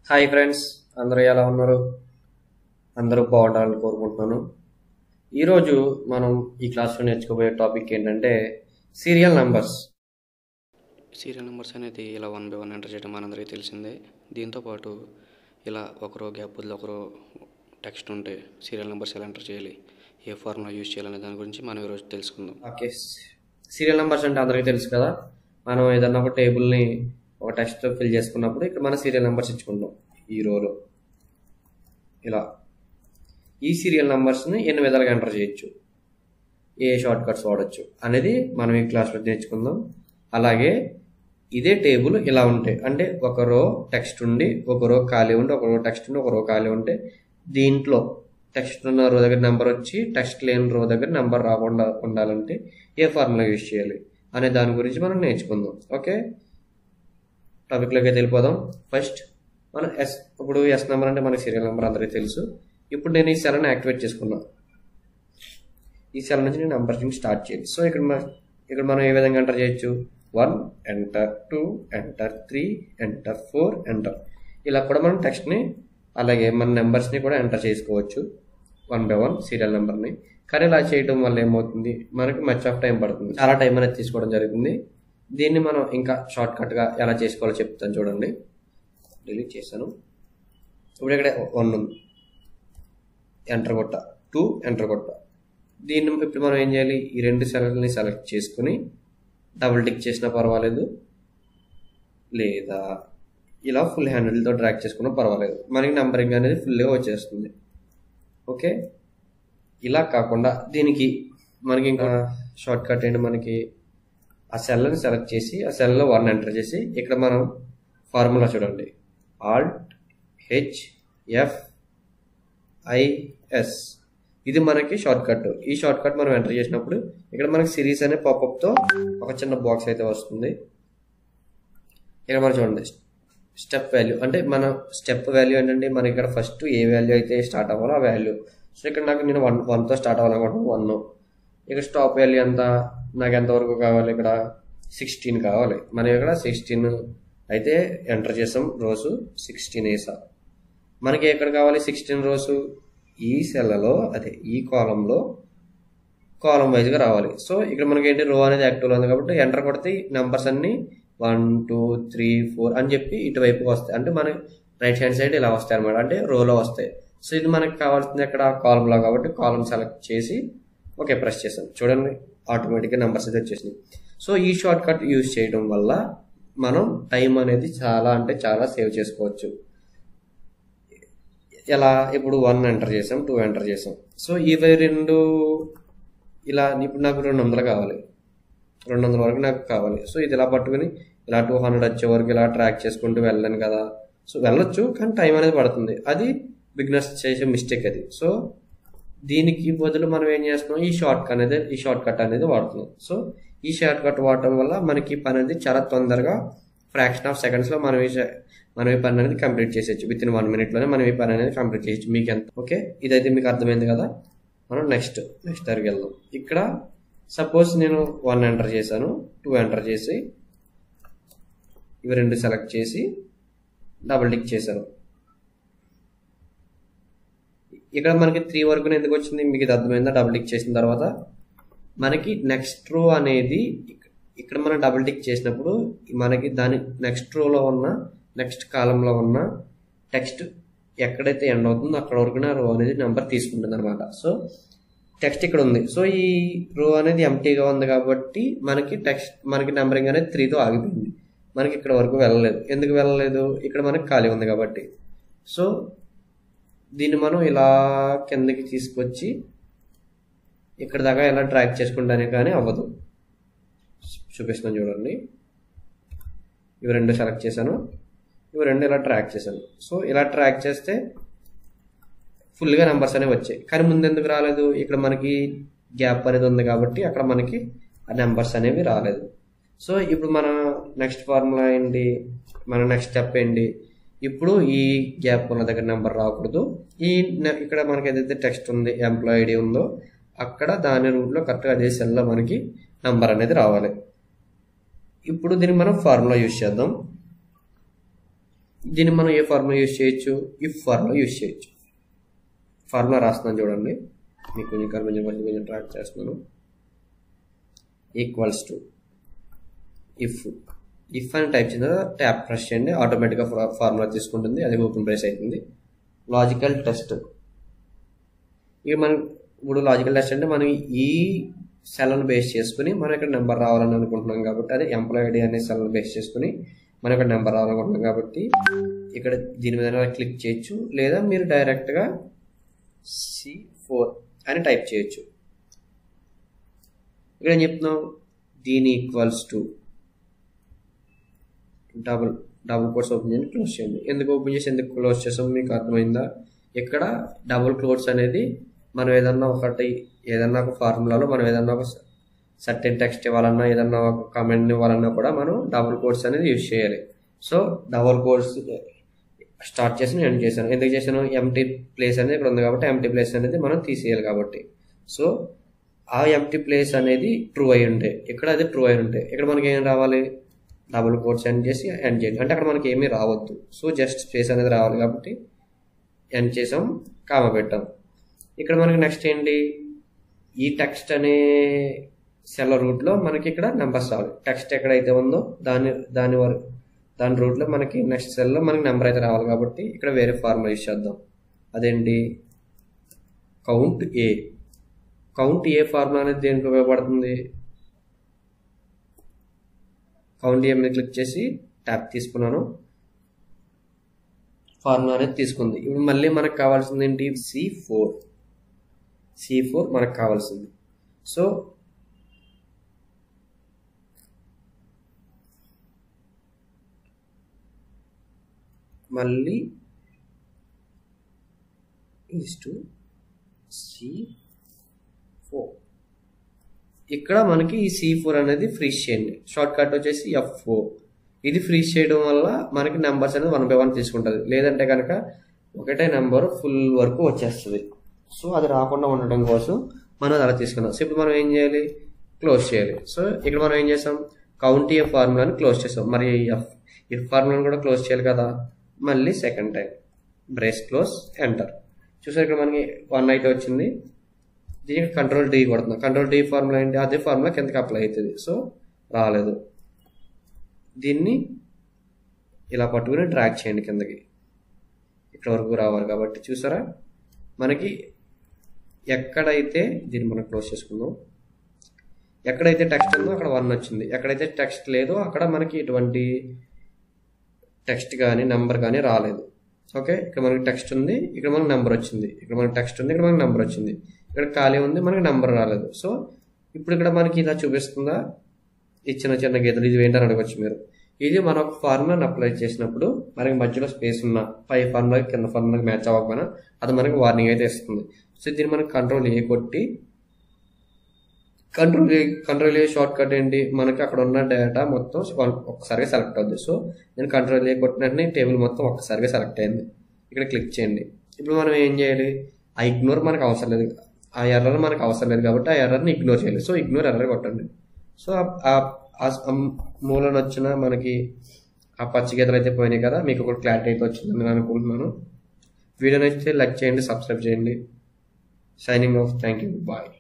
Hi friends, అందరూ ఎలా ఉన్నారు? అందరూ బాగుండాలని కోరుకుంటున్నాను. ఈరోజు మనం ఈ క్లాస్లో నేర్చుకోబోయే టాపిక్ ఏంటంటే సీరియల్ నంబర్స్. సీరియల్ నెంబర్స్ అనేది ఇలా 1 by 1 ఎంటర్ చేయడం మనందరికీ తెలిసిందే. దీంతోపాటు ఇలా ఒకరో గ్యాప్ వదిలి ఒకరో టెక్స్ట్ ఉంటే సీరియల్ నెంబర్స్ ఎలా ఎంటర్ చేయాలి, ఏ ఫార్ములా యూజ్ చేయాలనే దాని గురించి మనం ఈరోజు తెలుసుకుందాం. ఓకే, సీరియల్ నంబర్స్ అంటే అందరికీ తెలుసు కదా. మనం ఏదన్నా ఒక టేబుల్ని ఒక టెక్స్ట్తో ఫిల్ చేసుకున్నప్పుడు ఇక్కడ మన సీరియల్ నెంబర్స్ ఇచ్చుకుంటాం. ఈ రోలో ఇలా ఈ సీరియల్ నెంబర్స్ని ఎన్ని విధాలుగా ఎంటర్ చేయొచ్చు, ఏ షార్ట్ కట్స్ వాడచ్చు అనేది మనం ఈ క్లాస్లో నేర్చుకుందాం. అలాగే ఇదే టేబుల్ ఇలా ఉంటాయి, అంటే ఒక రో టెక్స్ట్ ఉండి ఒక రో ఖాళీ ఉండి ఒక రో టెక్స్ట్ ఉండి ఒక రో ఖాళీ ఉంటే దీంట్లో టెక్స్ట్ ఉన్న రో దగ్గర నెంబర్ వచ్చి టెక్స్ట్ లేని రో దగ్గర నెంబర్ రాకుండా ఉండాలంటే ఏ ఫార్ములా యూజ్ చేయాలి అనే దాని గురించి మనం నేర్చుకుందాం. ఓకే, టాపిక్లోకి వెళ్ళిపోదాం. ఫస్ట్ మనం ఇప్పుడు ఎస్ నెంబర్ అంటే మనకి సీరియల్ నెంబర్ అందరికీ తెలుసు. ఇప్పుడు నేను ఈ సెల్ని యాక్టివేట్ చేసుకున్నా. ఈ సెల్ నుంచి నేను నెంబరింగ్ స్టార్ట్ చేయాలి. సో ఇక్కడ మనం ఏ విధంగా ఎంటర్ చేయొచ్చు, 1 ఎంటర్, 2 ఎంటర్, 3 ఎంటర్, 4 ఎంటర్. ఇలా కూడా మనం టెక్స్ట్ని అలాగే మన నెంబర్స్ని కూడా ఎంటర్ చేసుకోవచ్చు 1 by 1 సీరియల్ నెంబర్ని. కానీ ఇలా చేయడం వల్ల ఏమవుతుంది, మనకి మచ్ ఆఫ్ టైం పడుతుంది, చాలా టైం అనేది తీసుకోవడం జరుగుతుంది. దీన్ని మనం ఇంకా షార్ట్ కట్గా ఎలా చేసుకోవాలో చెప్తాను చూడండి. డిలీట్ చేశాను. ఇప్పుడు ఇక్కడ 1 ఉంది, ఎంటర్ కొట్ట, 2 ఎంటర్ కొట్ట. దీన్ని ఇప్పుడు మనం ఏం చేయాలి, ఈ రెండు సెల్ని సెలెక్ట్ చేసుకుని డబుల్ టిక్ చేసినా పర్వాలేదు, లేదా ఇలా ఫుల్ హ్యాండిల్తో డ్రాగ్ చేసుకున్నా పర్వాలేదు, మనకి నెంబరింగ్ అనేది ఫుల్గా వచ్చేస్తుంది. ఓకే, ఇలా కాకుండా దీనికి మనకి ఇంకా షార్ట్ కట్ ఏంటి, మనకి ఆ సెల్ని సెలెక్ట్ చేసి ఆ సెల్లో 1 ఎంటర్ చేసి ఇక్కడ మనం ఫార్ములా చూడండి, ఆల్ట్ HFIS, ఇది మనకి షార్ట్ కట్. ఈ షార్ట్ కట్ మనం ఎంటర్ చేసినప్పుడు ఇక్కడ మనకి సిరీస్ అనే పాపప్తో ఒక చిన్న బాక్స్ అయితే వస్తుంది. ఇక్కడ మనం చూడండి స్టెప్ వాల్యూ, అంటే మన స్టెప్ వాల్యూ ఏంటంటే మనకి ఇక్కడ ఫస్ట్ ఏ వాల్యూ అయితే స్టార్ట్ అవ్వాలో ఆ వాల్యూ. సో ఇక్కడ నాకు నేను 1తో స్టార్ట్ అవ్వాలనుకుంటున్నాను, 1. ఇక్కడ స్టాప్ వాల్యూ ఎంత, నాకు ఎంతవరకు కావాలి, ఇక్కడ 16 కావాలి. మనం ఇక్కడ 16 అయితే ఎంటర్ చేసాం, రోజు 16 వేసా. మనకి ఎక్కడ కావాలి 16 రోజు, ఈ సెల్లలో అదే ఈ కాలంలో కాలం వైజ్గా రావాలి. సో ఇక్కడ మనకి ఏంటి, రో అనేది యాక్టివ్లో ఉంది కాబట్టి ఎంటర్ కొడితే నెంబర్స్ అన్ని 1 2 3 4 అని చెప్పి ఇటువైపుకి వస్తాయి, అంటే మనకి రైట్ హ్యాండ్ సైడ్ ఇలా వస్తాయి అనమాట, అంటే రోలో వస్తాయి. సో ఇది మనకి కావాల్సింది ఎక్కడ కాలంలో కాబట్టి కాలం సెలెక్ట్ చేసి ఓకే ప్రెస్ చేసాం. చూడండి ఆటోమేటిక్గా నెంబర్స్ అయితే వచ్చేసినాయి. సో ఈ షార్ట్ కట్ యూజ్ చేయడం వల్ల మనం టైం అనేది చాలా అంటే చాలా సేవ్ చేసుకోవచ్చు. ఎలా, ఇప్పుడు 1 ఎంటర్ చేసాం, 2 ఎంటర్ చేసాం. సో ఇవి రెండు ఇలా, ఇప్పుడు నాకు 200 కావాలి, 200 వరకు నాకు కావాలి. సో ఇది ఇలా పట్టుకుని ఇలా 200 వచ్చే వరకు ఇలా ట్రాక్ చేసుకుంటూ వెళ్ళాను కదా. సో వెళ్ళొచ్చు కానీ టైం అనేది పడుతుంది, అది బిగినర్స్ చేసే మిస్టేక్ అది. సో దీనికి బదులు మనం ఏం చేస్తున్నాం, ఈ షార్ట్ కట్ అనేది వాడుతున్నాం. సో ఈ షార్ట్ కట్ వాడటం వల్ల మనకి పని అనేది చాలా తొందరగా ఫ్రాక్షన్ ఆఫ్ సెకండ్స్లో మనం ఈ పని అనేది కంప్లీట్ చేసేయచ్చు. విత్ ఇన్ 1 minute మనం ఈ పని అనేది కంప్లీట్ చేయొచ్చు. మీకు ఎంత ఓకే, ఇదైతే మీకు అర్థమైంది కదా. మనం నెక్స్ట్ దగ్గరికి వెళ్దాం. ఇక్కడ సపోజ్ నేను 1 ఎంటర్ చేశాను, 2 ఎంటర్ చేసి ఇవి రెండు సెలెక్ట్ చేసి డబుల్ టిక్ చేశాను. ఇక్కడ మనకి 3 వరకు ఎందుకు వచ్చింది, మీకు ఇది అర్థమైందా? డబుల్ టిక్ చేసిన తర్వాత మనకి నెక్స్ట్ రో అనేది ఇక్కడ మనం డబుల్ టిక్ చేసినప్పుడు మనకి దాని నెక్స్ట్ రోలో ఉన్న నెక్స్ట్ కాలంలో ఉన్న టెక్స్ట్ ఎక్కడైతే ఎండ్ అవుతుందో అక్కడ వరకు రో అనేది నెంబర్ తీసుకుంటుంది అనమాట. సో టెక్స్ట్ ఇక్కడ ఉంది, సో ఈ రో అనేది ఎంటీగా ఉంది కాబట్టి మనకి నెంబరింగ్ అనేది 3తో ఆగిపోయింది, మనకి ఇక్కడ వరకు వెళ్ళలేదు. ఎందుకు వెళ్ళలేదు, ఇక్కడ మనకి ఖాళీ ఉంది కాబట్టి. సో దీన్ని మనం ఇలా కిందకి తీసుకొచ్చి ఇక్కడ దాకా ఇలా ట్రాక్ చేసుకుంటానే కానీ అవ్వదు. చూపిస్తున్నాను చూడండి, ఇవి రెండు సెలెక్ట్ చేశాను, ఇవి రెండు ఇలా ట్రాక్ చేశాను. సో ఇలా ట్రాక్ చేస్తే ఫుల్గా నెంబర్స్ అనేవి వచ్చాయి. కానీ ముందు ఎందుకు రాలేదు, ఇక్కడ మనకి గ్యాప్ అనేది ఉంది కాబట్టి అక్కడ మనకి ఆ నెంబర్స్ అనేవి రాలేదు. సో ఇప్పుడు మన నెక్స్ట్ ఫార్ములా ఏంటి, మన నెక్స్ట్ స్టెప్ ఏంటి, ఇప్పుడు ఈ గ్యాప్ ఉన్న దగ్గర నెంబర్ రాకూడదు. ఇక్కడ మనకి ఏదైతే టెక్స్ట్ ఉంది, ఎంప్లాయ్ ఐడి ఉందో అక్కడ దాని రూట్లో కరెక్ట్గా అదే సెల్లో మనకి నెంబర్ అనేది రావాలి. ఇప్పుడు దీనికి మనం ఫార్ములా యూజ్ చేద్దాం. దీన్ని మనం ఏ ఫార్ములా యూజ్ చేయొచ్చు, ఇఫ్ ఫార్ములా యూజ్ చేయొచ్చు. ఫార్ములా రాస్తున్నాను చూడండి, మీకు కొంచెం ట్రాక్ చేస్తున్నాను. ఈక్వల్స్ టు ఇఫ్ అని టైప్ చేసిన ట్యాప్ ప్రెస్ చేయండి, ఆటోమేటిక్గా ఫార్ములా తీసుకుంటుంది, అది ఓపెన్ ప్రెస్ అవుతుంది. లాజికల్ టెస్ట్, ఇక మనం ఇప్పుడు లాజికల్ టెస్ట్ అంటే మనం ఈ సెల్ను బేస్ చేసుకుని మనం ఇక్కడ నెంబర్ రావాలని అనుకుంటున్నాం కాబట్టి, అదే ఎంప్లాయ్ ఐడి అనే సెల్ను బేస్ చేసుకుని మనం ఇక్కడ నెంబర్ రావాలనుకుంటున్నాం కాబట్టి ఇక్కడ దీని మీద క్లిక్ చేయొచ్చు, లేదా మీరు డైరెక్ట్గా C4 అని టైప్ చేయొచ్చు. ఇక్కడ ఏం చెప్తున్నాం, దీని equals to double quotes open చేయండి, క్లోజ్ చేయండి. ఎందుకు ఓపెన్ చేసి ఎందుకు క్లోజ్ చేసాం మీకు అర్థమైందా? ఇక్కడ డబుల్ కోట్స్ అనేది మనం ఏదన్నా ఒక ఫార్ములాలో మనం ఏదన్నా ఒక సర్టెన్ టెక్స్ట్ ఇవ్వాలన్నా, ఏదన్నా ఒక కామెంట్ ఇవ్వాలన్నా కూడా మనం డబుల్ కోట్స్ అనేది యూజ్ చేయాలి. సో డబుల్ కోట్స్ స్టార్ట్ చేసి ఎండ్ చేశాను. ఎందుకు చేశాను, ఎంటీ ప్లేస్ అనేది ఇక్కడ ఉంది కాబట్టి ఎంటీ ప్లేస్ అనేది మనం తీసేయాలి కాబట్టి. సో ఆ ఎంటీ ప్లేస్ అనేది ట్రూ అయి ఉంటే, ఇక్కడ అది ట్రూ అయి ఉంటే ఇక్కడ మనకి ఏం రావాలి, డబుల్ కోట్స్ ఎండ్ చేసి ఎండ్ చేయండి. అంటే అక్కడ మనకి ఏమీ రావద్దు, సో జస్ట్ స్పేస్ అనేది రావాలి కాబట్టి ఎండ్ చేసాం, కామా పెట్టాం. ఇక్కడ మనకి నెక్స్ట్ ఏంటి, ఈ టెక్స్ట్ అనే సెల్ రూట్లో మనకి ఇక్కడ నెంబర్స్ రావాలి. టెక్స్ట్ ఎక్కడైతే ఉందో దాని రూట్లో మనకి నెక్స్ట్ సెల్లో మనకి నెంబర్ అయితే రావాలి కాబట్టి ఇక్కడ వేరే ఫార్ములా యూజ్ చేద్దాం. అదేంటి, కౌంట్ ఏ ఫార్ములా అనేది దేనికి ఉపయోగపడుతుంది, కౌంట్ ఏ మీద క్లిక్ చేసి ట్యాప్ తీసుకున్నాను, ఫార్ములా అనేది తీసుకుంది. ఇప్పుడు మళ్ళీ మనకు కావాల్సింది ఏంటి, C4 మనకు కావాల్సింది. సో మళ్ళీ C4 ఇక్కడ మనకి ఈ C4 అనేది ఫ్రీజ్ చేయండి. షార్ట్ కట్ వచ్చేసి F4. ఇది ఫ్రీజ్ చేయడం వల్ల మనకి నెంబర్స్ అనేది 1 by 1 తీసుకుంటుంది. లేదంటే కనుక ఒకటే నెంబర్ ఫుల్ వరకు వచ్చేస్తుంది. సో అది రాకుండా ఉండడం కోసం మనం అలా తీసుకున్నాం. సో ఇప్పుడు మనం ఏం చేయాలి, క్లోజ్ చేయాలి. సో ఇక్కడ మనం ఏం చేసాం, కౌంట్ ఏ ఫార్ములాని క్లోజ్ చేసాం. మరి ఈ ఫార్ములాని కూడా క్లోజ్ చేయాలి కదా, మళ్ళీ second time brace close enter. చూసారు ఇక్కడ మనకి 1 అయితే వచ్చింది. దీనికి కంట్రోల్ D కొడుతున్నాం. కంట్రోల్ D ఫార్ములా ఏంటి, అదే ఫార్ములా కిందకి అప్లై అవుతుంది. సో రాలేదు, దీన్ని ఇలా పట్టుకుని డ్రాగ్ చేయండి కిందకి, ఇక్కడ వరకు రావాలి కాబట్టి. చూసారా మనకి ఎక్కడైతే, దీన్ని మనం క్లోజ్ చేసుకుందాం, ఎక్కడైతే టెక్స్ట్ ఉందో అక్కడ 1 వచ్చింది, ఎక్కడైతే టెక్స్ట్ లేదో అక్కడ మనకి ఎటువంటి టెక్స్ట్ కానీ నెంబర్ కానీ రాలేదు. ఓకే, ఇక్కడ మనకి టెక్స్ట్ ఉంది, ఇక్కడ మనకి నెంబర్ వచ్చింది, ఇక్కడ మనకి టెక్స్ట్ ఉంది, ఇక్కడ మనకి నెంబర్ వచ్చింది, ఇక్కడ ఖాళీ ఉంది, మనకి నెంబర్ రాలేదు. సో ఇప్పుడు ఇక్కడ మనకి ఇలా చూపిస్తుందా, ఈ చిన్న గీతలు, ఇది ఏంటని అడగచ్చు మీరు. ఇది మనం ఒక ఫార్ములాని అప్లై చేసినప్పుడు మనకి మధ్యలో స్పేస్ ఉన్న పై ఫార్ములాకి కింద ఫార్ములాకి మ్యాచ్ అవ్వకపోయినా అది మనకి వార్నింగ్ అయితే ఇస్తుంది. సో దీన్ని మనకి కంట్రోల్ ఏ కొట్టి, కంట్రోల్ ఏ షార్ట్ కట్ ఏంటి, మనకి అక్కడ ఉన్న డేటా మొత్తం ఒక్కసారిగా సెలెక్ట్ అవుతుంది. సో నేను కంట్రోల్ ఏ కొట్టిన వెంటనే టేబుల్ మొత్తం ఒక్కసారిగా సెలెక్ట్ అయింది. ఇక్కడ క్లిక్ చేయండి. ఇప్పుడు మనం ఏం చేయాలి, ఆ ఇగ్నోర్ మనకు అవసరం లేదు, ఆ ఎర్రర్ మనకు అవసరం లేదు కాబట్టి ఆ ఎర్రర్ని ఇగ్నోర్ చేయాలి. సో ఇగ్నోర్ ఎర్రర్ కొట్టండి. సో మూలన వచ్చిన మనకి ఆ పచ్చి గీతలు అయితే పోయినాయి కదా, మీకు ఒక క్లారిటీ అయితే వచ్చిందని నేను అనుకుంటున్నాను. వీడియో నచ్చితే లైక్ చేయండి, సబ్స్క్రైబ్ చేయండి. Signing off, thank you, bye.